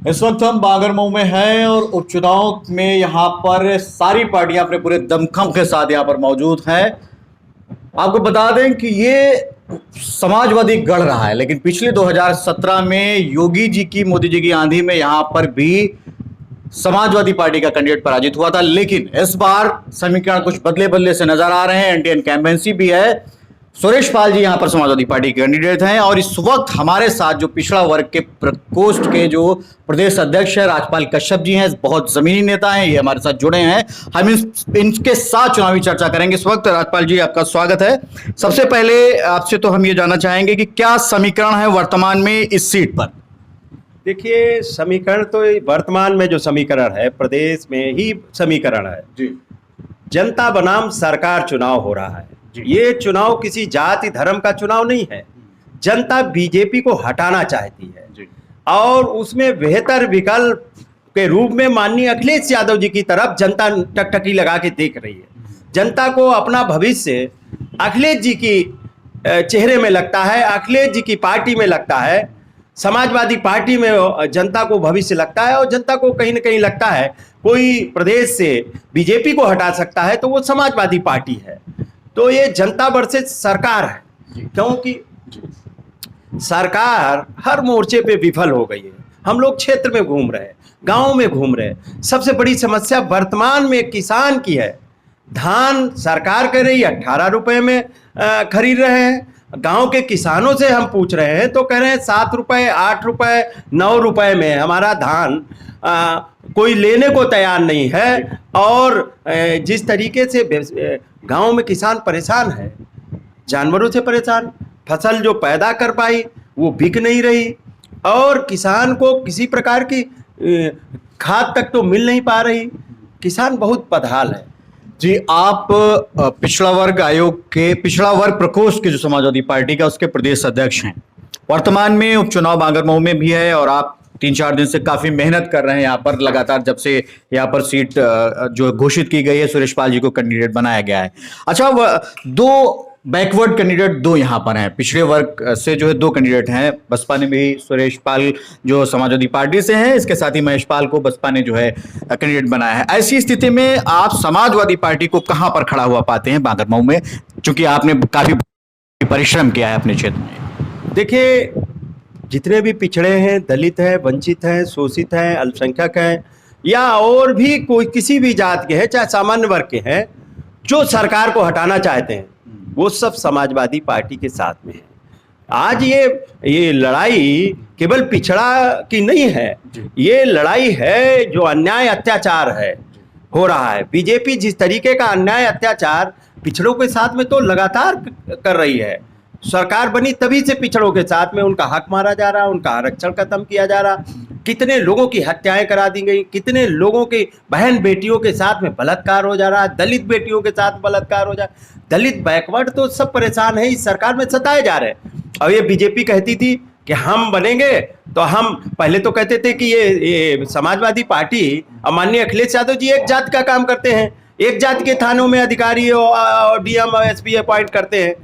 इस वक्त हम बागरमऊ में हैं और उपचुनाव में यहाँ पर सारी पार्टियां अपने पूरे दमखम के साथ यहाँ पर मौजूद हैं। आपको बता दें कि ये समाजवादी गढ़ रहा है, लेकिन पिछले 2017 में योगी जी की, मोदी जी की आंधी में यहाँ पर भी समाजवादी पार्टी का कैंडिडेट पराजित हुआ था। लेकिन इस बार समीकरण कुछ बदले बदले से नजर आ रहे हैं। एंटी इनकम्बेंसी भी है। सुरेश पाल जी यहाँ पर समाजवादी पार्टी के कैंडिडेट हैं और इस वक्त हमारे साथ जो पिछड़ा वर्ग के प्रकोष्ठ के जो प्रदेश अध्यक्ष है राजपाल कश्यप जी हैं, बहुत जमीनी नेता हैं, ये हमारे साथ जुड़े हैं। हम इनके साथ चुनावी चर्चा करेंगे इस वक्त। राजपाल जी, आपका स्वागत है। सबसे पहले आपसे तो हम ये जानना चाहेंगे कि क्या समीकरण है वर्तमान में इस सीट पर? देखिए, समीकरण तो वर्तमान में जो समीकरण है प्रदेश में ही समीकरण है जी। जनता बनाम सरकार चुनाव हो रहा है। ये चुनाव किसी जाति धर्म का चुनाव नहीं है। जनता बीजेपी को हटाना चाहती है जी। और उसमें बेहतर विकल्प के रूप में माननीय अखिलेश यादव जी की तरफ जनता टकटकी लगा के देख रही है। जनता को अपना भविष्य अखिलेश जी की चेहरे में लगता है, अखिलेश जी की पार्टी में लगता है, समाजवादी पार्टी में जनता को भविष्य लगता है। और जनता को कहीं ना कहीं लगता है कोई प्रदेश से बीजेपी को हटा सकता है तो वो समाजवादी पार्टी है। तो ये जनता वर्सेस सरकार है, क्योंकि सरकार हर मोर्चे पे विफल हो गई है। हम लोग क्षेत्र में घूम रहे हैं, गांव में घूम रहे हैं। सबसे बड़ी समस्या वर्तमान में किसान की है। धान सरकार कह रही है 18 रुपए में खरीद रहे हैं। गांव के किसानों से हम पूछ रहे हैं तो कह रहे हैं 7 रुपए, 8 रुपए, 9 रुपए में हमारा धान कोई लेने को तैयार नहीं है। और जिस तरीके से गांव में किसान परेशान है, जानवरों से परेशान, फसल जो पैदा कर पाई वो बिक नहीं रही और किसान को किसी प्रकार की खाद तक तो मिल नहीं पा रही। किसान बहुत बदहाल है जी। आप पिछड़ा वर्ग आयोग के, पिछड़ा वर्ग प्रकोष्ठ के जो समाजवादी पार्टी का, उसके प्रदेश अध्यक्ष हैं। वर्तमान में उपचुनाव बागरमऊ में भी है और आप 3-4 दिन से काफी मेहनत कर रहे हैं यहाँ पर लगातार, जब से यहाँ पर सीट जो घोषित की गई है, सुरेश पाल जी को कैंडिडेट बनाया गया है। अच्छा, दो बैकवर्ड कैंडिडेट दो यहाँ पर हैं, पिछड़े वर्ग से जो है 2 कैंडिडेट हैं। बसपा ने भी सुरेश पाल जो समाजवादी पार्टी से हैं, इसके साथ ही महेश पाल को बसपा ने जो है कैंडिडेट बनाया है। ऐसी स्थिति में आप समाजवादी पार्टी को कहां पर खड़ा हुआ पाते हैं बागरमऊ में, चूंकि आपने काफी परिश्रम किया है अपने क्षेत्र में? देखिए, जितने भी पिछड़े हैं, दलित हैं, वंचित हैं, शोषित हैं, अल्पसंख्यक हैं या और भी कोई किसी भी जात के हैं, चाहे सामान्य वर्ग के हैं, जो सरकार को हटाना चाहते हैं, वो सब समाजवादी पार्टी के साथ में है। आज ये लड़ाई केवल पिछड़ा की नहीं है, ये लड़ाई है जो अन्याय अत्याचार है हो रहा है। बीजेपी जिस तरीके का अन्याय अत्याचार पिछड़ों के साथ में तो लगातार कर रही है। सरकार बनी तभी से पिछड़ों के साथ में उनका हक मारा जा रहा, उनका आरक्षण खत्म किया जा रहा, कितने लोगों की हत्याएं करा दी गई, कितने लोगों की बहन बेटियों के साथ में बलात्कार हो जा रहा, दलित बेटियों के साथ बलात्कार हो जा रहा। दलित बैकवर्ड तो सब परेशान है, इस सरकार में सताए जा रहे हैं। और ये बीजेपी कहती थी कि हम बनेंगे तो हम पहले तो कहते थे कि ये समाजवादी पार्टी और माननीय अखिलेश यादव जी एक जाति का काम करते हैं, एक जाति के थानों में अधिकारी और डीएम और एसपी अपॉइंट करते हैं,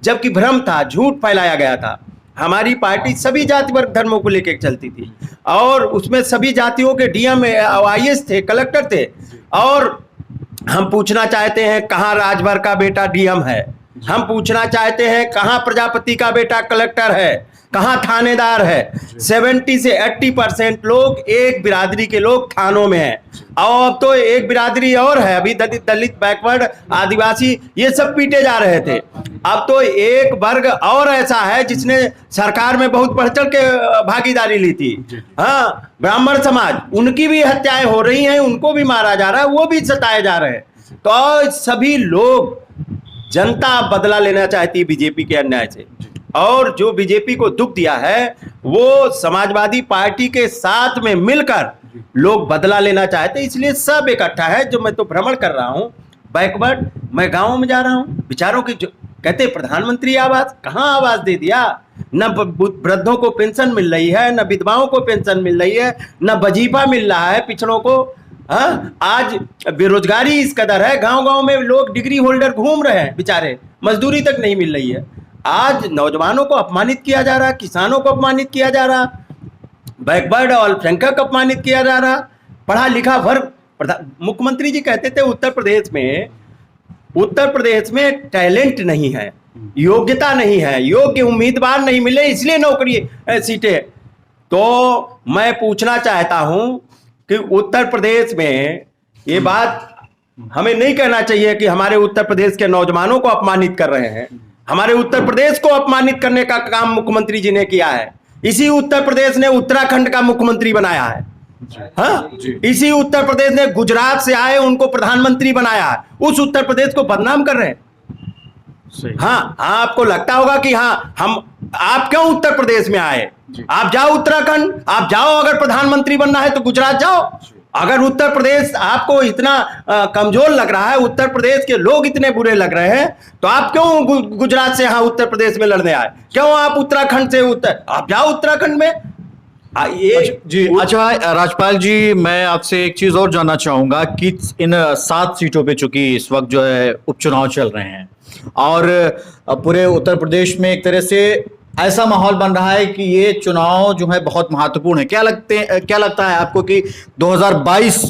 जबकि भ्रम था, झूठ फैलाया गया था। हमारी पार्टी सभी जाति वर्ग धर्मों को लेकर चलती थी और उसमें सभी जातियों के डीएम आईएएस थे, कलेक्टर थे। और हम पूछना चाहते हैं कहाँ राजभर का बेटा डीएम है, हम पूछना चाहते हैं कहाँ प्रजापति का बेटा कलेक्टर है, कहाँ थानेदार है। 70 से 80% लोग एक बिरादरी के लोग थानों में हैं। और अब तो एक बिरादरी और है, अभी दलित बैकवर्ड आदिवासी ये सब पीटे जा रहे थे। अब तो एक वर्ग और ऐसा है जिसने सरकार में बहुत बढ़ चढ़ के भागीदारी ली थी। हाँ, ब्राह्मण समाज, उनकी भी हत्याएं हो रही हैं, उनको भी मारा जा रहा है, वो भी सताए जा रहे हैं। तो सभी लोग, जनता बदला लेना चाहती है बीजेपी के अन्याय से। और जो बीजेपी को दुख दिया है वो समाजवादी पार्टी के साथ में मिलकर लोग बदला लेना चाहते हैं, इसलिए सब इकट्ठा है। जो मैं तो भ्रमण कर रहा हूँ बैकवर्ड, मैं गाँव में जा रहा हूँ, विचारों की जो कहते प्रधानमंत्री आवास, कहाँ आवास दे दिया? न वृद्धों को पेंशन मिल रही है, न विधवाओं को पेंशन मिल रही है, न वजीफा मिल रहा है पिछड़ों को। हाँ, आज बेरोजगारी इस कदर है, गांव गांव में लोग डिग्री होल्डर घूम रहे हैं, बेचारे मजदूरी तक नहीं मिल रही है। आज नौजवानों को अपमानित किया जा रहा, किसानों को अपमानित किया जा रहा। बैकवर्ड और अल्पसंख्यक अपमानित किया जा रहा, पढ़ा लिखा वर्ग। मुख्यमंत्री जी कहते थे उत्तर प्रदेश में टैलेंट नहीं है, योग्यता नहीं है, योग्य उम्मीदवार नहीं मिले इसलिए नौकरी सीटें। तो मैं पूछना चाहता हूं कि उत्तर प्रदेश में ये बात हमें नहीं कहना चाहिए कि हमारे उत्तर प्रदेश के नौजवानों को अपमानित कर रहे हैं। हमारे उत्तर प्रदेश को अपमानित करने का काम मुख्यमंत्री जी ने किया है। इसी उत्तर प्रदेश ने उत्तराखंड का मुख्यमंत्री बनाया है। हाँ, इसी उत्तर प्रदेश ने गुजरात से आए उनको प्रधानमंत्री बनाया है। उस उत्तर प्रदेश को बदनाम कर रहे हैं। हाँ, आपको लगता होगा कि हाँ आप क्यों उत्तर प्रदेश में आए? आप जाओ उत्तराखंड, आप जाओ, अगर प्रधानमंत्री बनना है तो गुजरात जाओ। अगर उत्तर प्रदेश आपको इतना कमजोर लग रहा है, उत्तर प्रदेश के लोग इतने बुरे लग रहे हैं, तो आप क्यों गुजरात से यहाँ उत्तर प्रदेश में लड़ने आए? क्यों आप उत्तराखंड से आप जाओ उत्तराखंड में। जी अच्छा राजपाल जी, मैं आपसे एक चीज और जानना चाहूंगा कि इन 7 सीटों पे चूंकि इस वक्त जो है उपचुनाव चल रहे हैं और पूरे उत्तर प्रदेश में एक तरह से ऐसा माहौल बन रहा है कि ये चुनाव जो है बहुत महत्वपूर्ण है। क्या लगता है आपको कि 2022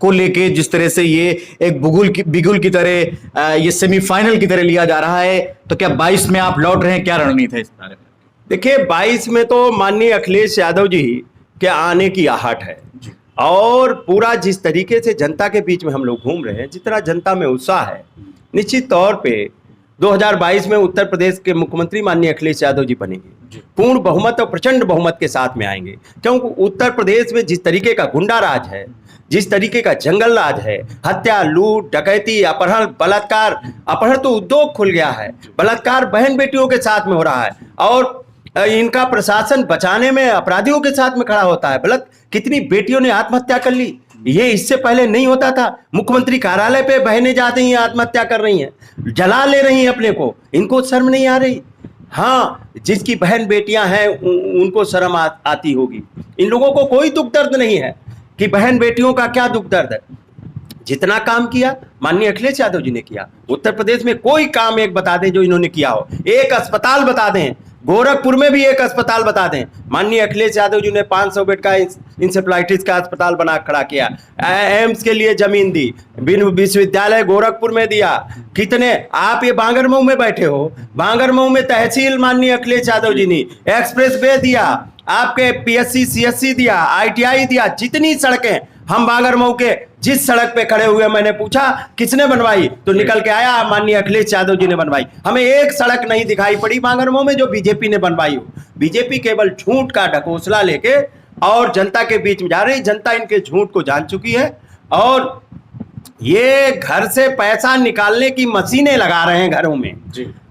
को लेके जिस तरह से ये एक बिगुल की तरह ये सेमीफाइनल की तरह लिया जा रहा है, तो क्या 22 में आप लौट रहे हैं? क्या रणनीति है इस बारे में? देखिए, 22 में तो माननीय अखिलेश यादव जी के आने की आहट है और पूरा जिस तरीके से जनता के बीच में हम लोग घूम रहे हैं, जितना जनता में उत्साह है, निश्चित तौर पे 2022 में उत्तर प्रदेश के मुख्यमंत्री माननीय अखिलेश यादव जी बनेंगे। पूर्ण बहुमत और प्रचंड बहुमत के साथ में आएंगे, क्योंकि उत्तर प्रदेश में जिस तरीके का गुंडा राज है, जिस तरीके का जंगल राज है, हत्या, लूट, डकैती, अपहरण, बलात्कार, अपहरण तो उद्योग खुल गया है, बलात्कार बहन बेटियों के साथ में हो रहा है और इनका प्रशासन बचाने में अपराधियों के साथ में खड़ा होता है। कितनी बेटियों ने आत्महत्या कर ली, ये इससे पहले नहीं होता था। मुख्यमंत्री कार्यालय पे बहनें जाती हैं, आत्महत्या कर रही हैं, जला ले रही हैं अपने को, इनको शर्म नहीं आ रही। हाँ, जिसकी बहन बेटियां हैं उनको शर्म आती होगी। इन लोगों को कोई दुख दर्द नहीं है कि बहन बेटियों का क्या दुख दर्द है। जितना काम किया माननीय अखिलेश यादव जी ने किया, उत्तर प्रदेश में कोई काम एक बता दें जो इन्होंने किया हो, एक अस्पताल बता दें, गोरखपुर में भी एक अस्पताल बता दें। माननीय अखिलेश यादव जी ने 500 बेड का इंसेफ्लाइटिस का अस्पताल बना खड़ा किया, एम्स के लिए जमीन दी, विश्वविद्यालय गोरखपुर में दिया। कितने आप ये बांगरमऊ में बैठे हो, बांगरमऊ में तहसील माननीय अखिलेश यादव जी ने एक्सप्रेस वे दिया, आपके पीएससी सीएससी दिया, आईटीआई दिया। जितनी सड़कें हम बांगरमऊ के जिस सड़क पे खड़े हुए, मैंने पूछा किसने बनवाई तो निकल के आया माननीय अखिलेश यादव जी ने बनवाई। हमें एक सड़क नहीं दिखाई पड़ी बांगरमऊ में जो बीजेपी ने बनवाई हो। बीजेपी केवल झूठ का ढकोसला लेके और जनता के बीच में जा रही। जनता इनके झूठ को जान चुकी है और ये घर से पैसा निकालने की मशीनें लगा रहे हैं घरों में।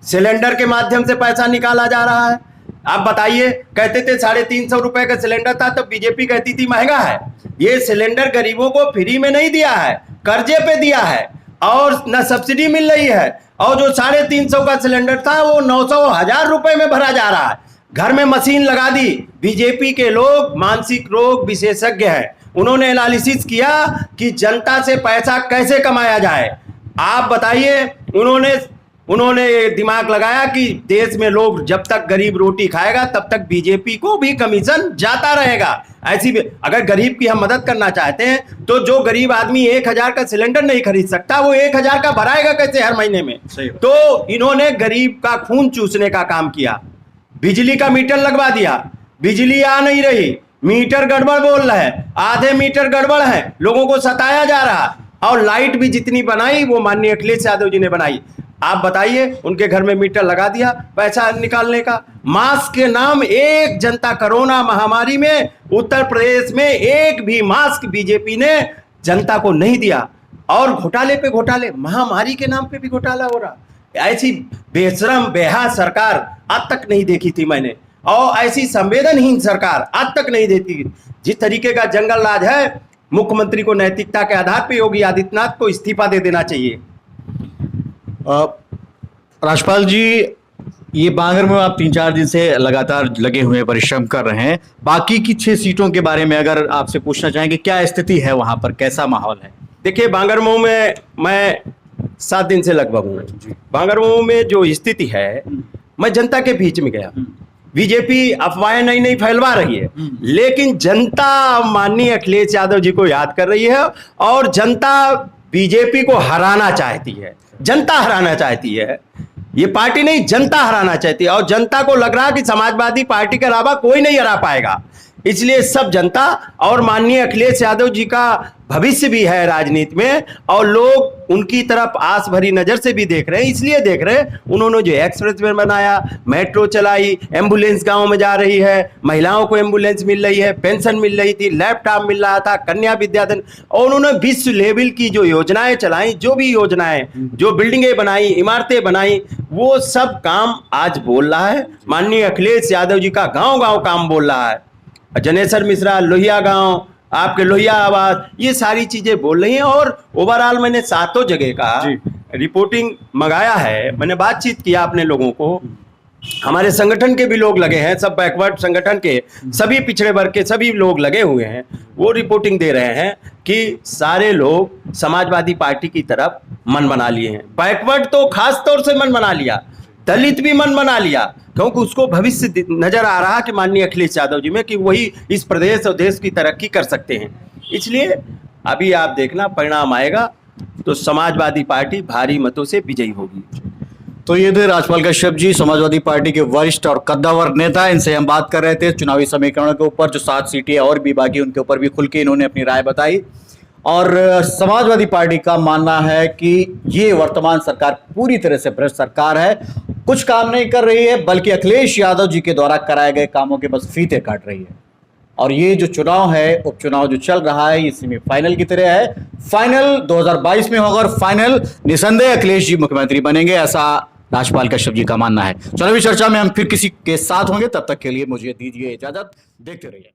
सिलेंडर के माध्यम से पैसा निकाला जा रहा है। आप बताइए, कहते थे 350 रुपए का सिलेंडर था तो बीजेपी कहती थी महंगा है। ये सिलेंडर गरीबों को फ्री में नहीं दिया है, कर्जे पे दिया है और न सब्सिडी मिल रही है। और जो 350 का सिलेंडर था वो 900 1000 रुपए में भरा जा रहा है। घर में मशीन लगा दी। बीजेपी के लोग मानसिक रोग विशेषज्ञ हैं, उन्होंने एनालिसिस किया कि जनता से पैसा कैसे कमाया जाए। आप बताइए, उन्होंने दिमाग लगाया कि देश में लोग जब तक गरीब रोटी खाएगा तब तक बीजेपी को भी कमीशन जाता रहेगा। ऐसी अगर गरीब की हम मदद करना चाहते हैं तो जो गरीब आदमी 1000 का सिलेंडर नहीं खरीद सकता वो 1000 का भराएगा कैसे हर महीने में? तो इन्होंने गरीब का खून चूसने का काम किया। बिजली का मीटर लगवा दिया, बिजली आ नहीं रही, मीटर गड़बड़ बोल रहा है, आधे मीटर गड़बड़ है, लोगों को सताया जा रहा। और लाइट भी जितनी बनाई वो माननीय अखिलेश यादव जी ने बनाई। आप बताइए, उनके घर में मीटर लगा दिया पैसा निकालने का। मास्क के नाम एक जनता, कोरोना महामारी में उत्तर प्रदेश में एक भी मास्क बीजेपी ने जनता को नहीं दिया। और घोटाले पे घोटाले, महामारी के नाम पे भी घोटाला हो रहा। ऐसी बेशरम बेहा सरकार आज तक नहीं देखी थी मैंने, और ऐसी संवेदनहीन सरकार आज तक नहीं देखी। जिस तरीके का जंगल राज है, मुख्यमंत्री को नैतिकता के आधार पे योगी आदित्यनाथ को इस्तीफा दे देना चाहिए। राजपाल जी, ये बांगर में आप 3-4 दिन से लगातार लगे हुए परिश्रम कर रहे हैं। बाकी की 6 सीटों के बारे में अगर आपसे पूछना चाहेंगे, क्या स्थिति है वहां पर, कैसा माहौल है? देखिए, बांगरमऊ में मैं 7 दिन से लगभग हूँ। बांगरमऊ में जो स्थिति है, मैं जनता के बीच में गया, बीजेपी अफवाहें नई नई फैलवा रही है, लेकिन जनता माननीय अखिलेश यादव जी को याद कर रही है और जनता बीजेपी को हराना चाहती है। जनता हराना चाहती है, ये पार्टी नहीं, जनता हराना चाहती है। और जनता को लग रहा है कि समाजवादी पार्टी के अलावा कोई नहीं हरा पाएगा, इसलिए सब जनता और माननीय अखिलेश यादव जी का भविष्य भी है राजनीति में, और लोग उनकी तरफ आस भरी नजर से भी देख रहे हैं। इसलिए देख रहे हैं, उन्होंने जो एक्सप्रेस वे बनाया, मेट्रो चलाई, एम्बुलेंस गांव में जा रही है, महिलाओं को एम्बुलेंस मिल रही है, पेंशन मिल रही थी, लैपटॉप मिल रहा था, कन्या विद्याधन, और उन्होंने विश्व लेवल की जो योजनाएं चलाई, जो भी योजनाएं, जो बिल्डिंगें बनाई, इमारतें बनाई, वो सब काम आज बोल रहा है माननीय अखिलेश यादव जी का। गांव गांव काम बोल रहा है। जनेश्वर मिश्रा, लोहिया गांव, आपके लोहिया आवास, ये सारी चीजें बोल रही हैं। और ओवरऑल मैंने 7 जगह का रिपोर्टिंग मंगाया है, मैंने बातचीत किया अपने लोगों को, हमारे संगठन के भी लोग लगे हैं, सब बैकवर्ड संगठन के सभी पिछड़े वर्ग के सभी लोग लगे हुए हैं, वो रिपोर्टिंग दे रहे हैं कि सारे लोग समाजवादी पार्टी की तरफ मन बना लिए हैं। बैकवर्ड तो खास तौर से मन बना लिया, दलित भी मन बना लिया, क्योंकि उसको भविष्य नजर आ रहा कि माननीय अखिलेश यादव जी में कि वही इस प्रदेश और देश की तरक्की कर सकते हैं। इसलिए अभी आप देखना परिणाम आएगा तो समाजवादी पार्टी भारी मतों से विजयी होगी। तो ये थे राजपाल कश्यप जी, समाजवादी पार्टी के वरिष्ठ और कद्दावर नेता। इनसे हम बात कर रहे थे चुनावी समीकरणों के ऊपर, जो 7 सीटें और भी बाकी उनके ऊपर भी खुल के इन्होंने अपनी राय बताई। और समाजवादी पार्टी का मानना है कि ये वर्तमान सरकार पूरी तरह से भ्रष्ट सरकार है, कुछ काम नहीं कर रही है, बल्कि अखिलेश यादव जी के द्वारा कराए गए कामों के बस फीते काट रही है। और ये जो चुनाव है, उपचुनाव जो चल रहा है, ये सेमीफाइनल की तरह है। फाइनल 2022 में होगा और फाइनल निसंदेह अखिलेश जी मुख्यमंत्री बनेंगे, ऐसा राजपाल कश्यप जी का मानना है। चुनावी चर्चा में हम फिर किसी के साथ होंगे, तब तक के लिए मुझे दीजिए इजाजत, देखते रहिए।